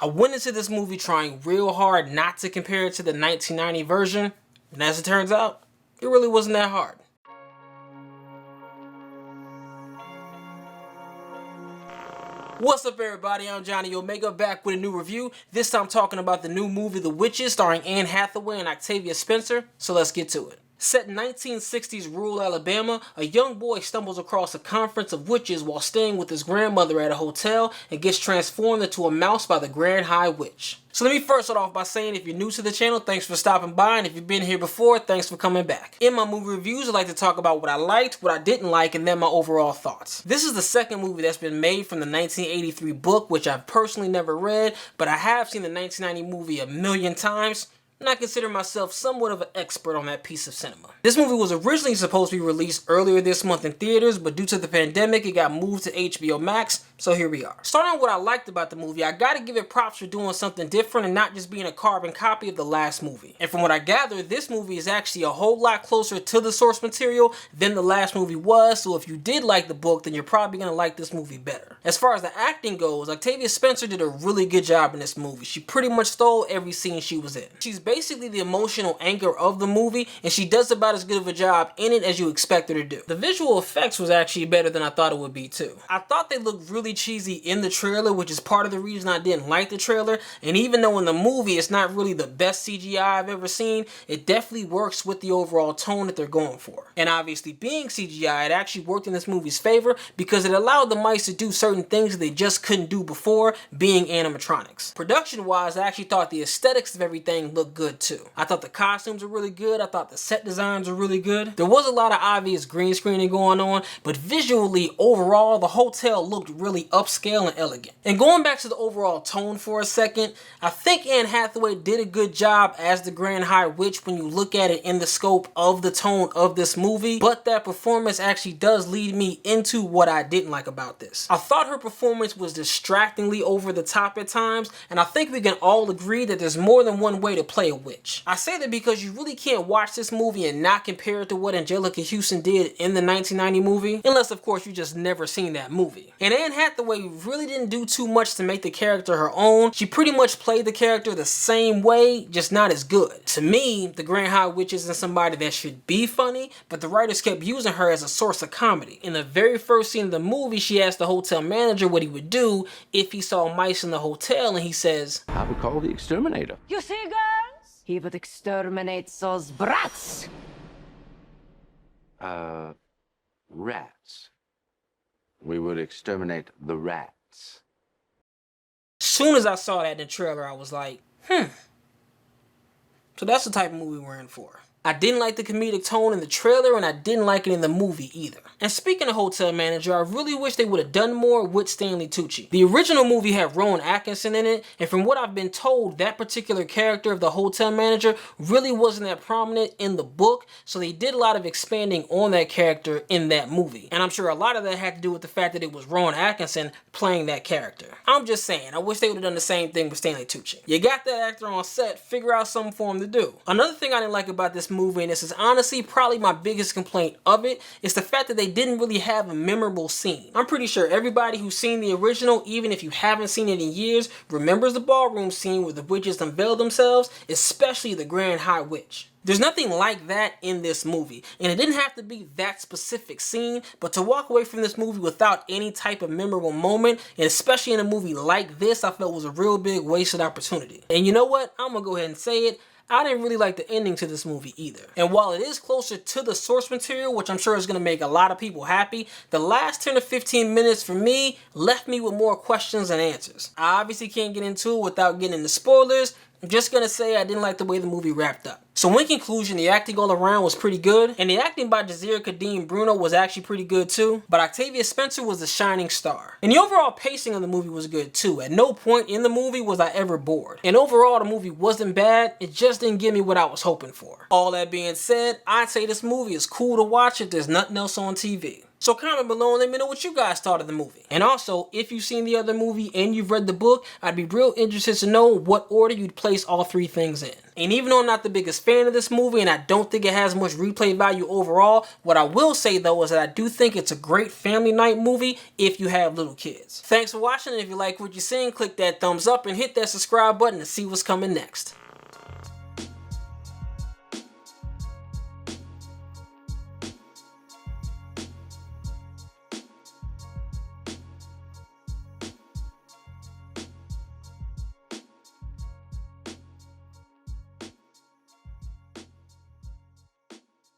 I went into this movie trying real hard not to compare it to the 1990 version, and as it turns out, it really wasn't that hard. What's up everybody, I'm Johnnie Omega, back with a new review, this time talking about the new movie The Witches starring Anne Hathaway and Octavia Spencer, so let's get to it. Set in 1960s rural Alabama, a young boy stumbles across a conference of witches while staying with his grandmother at a hotel and gets transformed into a mouse by the Grand High Witch. So let me first start off by saying if you're new to the channel, thanks for stopping by, and if you've been here before, thanks for coming back. In my movie reviews, I like to talk about what I liked, what I didn't like, and then my overall thoughts. This is the second movie that's been made from the 1983 book, which I've personally never read, but I have seen the 1990 movie a million times, and I consider myself somewhat of an expert on that piece of cinema. This movie was originally supposed to be released earlier this month in theaters, but due to the pandemic, it got moved to HBO Max, so here we are. Starting with what I liked about the movie, I gotta give it props for doing something different and not just being a carbon copy of the last movie. And from what I gather, this movie is actually a whole lot closer to the source material than the last movie was, so if you did like the book, then you're probably gonna like this movie better. As far as the acting goes, Octavia Spencer did a really good job in this movie. She pretty much stole every scene she was in. She's basically the emotional anchor of the movie, and she does about as good of a job in it as you expect her to do. The visual effects was actually better than I thought it would be too. I thought they looked really cheesy in the trailer, which is part of the reason I didn't like the trailer, and even though in the movie it's not really the best CGI I've ever seen, it definitely works with the overall tone that they're going for. And obviously being CGI, it actually worked in this movie's favor because it allowed the mice to do certain things that they just couldn't do before, being animatronics. Production wise, I actually thought the aesthetics of everything looked good too. I thought the costumes were really good, I thought the set designs were really good. There was a lot of obvious green screening going on, but visually, overall, the hotel looked really upscale and elegant. And going back to the overall tone for a second, I think Anne Hathaway did a good job as the Grand High Witch when you look at it in the scope of the tone of this movie, but that performance actually does lead me into what I didn't like about this. I thought her performance was distractingly over the top at times, and I think we can all agree that there's more than one way to play a witch. I say that because you really can't watch this movie and not compare it to what Anjelica Huston did in the 1990 movie, unless of course you just never seen that movie. And Anne Hathaway really didn't do too much to make the character her own. She pretty much played the character the same way, just not as good. To me, the Grand High Witch isn't somebody that should be funny, but the writers kept using her as a source of comedy. In the very first scene of the movie, she asked the hotel manager what he would do if he saw mice in the hotel, and he says, "I would call the exterminator." You see, girls? He would exterminate those brats. Rats. We would exterminate the rats. Soon as I saw that in the trailer, I was like, So that's the type of movie we're in for. I didn't like the comedic tone in the trailer, and I didn't like it in the movie either. And speaking of hotel manager, I really wish they would have done more with Stanley Tucci. The original movie had Rowan Atkinson in it, and from what I've been told, that particular character of the hotel manager really wasn't that prominent in the book, so they did a lot of expanding on that character in that movie. And I'm sure a lot of that had to do with the fact that it was Rowan Atkinson playing that character. I'm just saying, I wish they would have done the same thing with Stanley Tucci. You got that actor on set, figure out something for him to do. Another thing I didn't like about this movie, and this is honestly probably my biggest complaint of it, is the fact that they didn't really have a memorable scene. I'm pretty sure everybody who's seen the original, even if you haven't seen it in years, remembers the ballroom scene where the witches unveil themselves, especially the Grand High Witch. There's nothing like that in this movie, and it didn't have to be that specific scene, but to walk away from this movie without any type of memorable moment, and especially in a movie like this, I felt was a real big wasted opportunity. And you know what? I'm gonna go ahead and say it. I didn't really like the ending to this movie either. And while it is closer to the source material, which I'm sure is going to make a lot of people happy, the last 10 to 15 minutes for me left me with more questions than answers. I obviously can't get into it without getting into spoilers. I'm just gonna say I didn't like the way the movie wrapped up. So in conclusion, the acting all around was pretty good, and the acting by Jazira Kadeem Bruno was actually pretty good too, but Octavia Spencer was the shining star. And the overall pacing of the movie was good too. At no point in the movie was I ever bored. And overall, the movie wasn't bad, it just didn't give me what I was hoping for. All that being said, I'd say this movie is cool to watch if there's nothing else on TV. So comment below and let me know what you guys thought of the movie. And also, if you've seen the other movie and you've read the book, I'd be real interested to know what order you'd place all three things in. And even though I'm not the biggest fan of this movie and I don't think it has much replay value overall, what I will say though is that I do think it's a great family night movie if you have little kids. Thanks for watching, and if you like what you're seeing, click that thumbs up and hit that subscribe button to see what's coming next.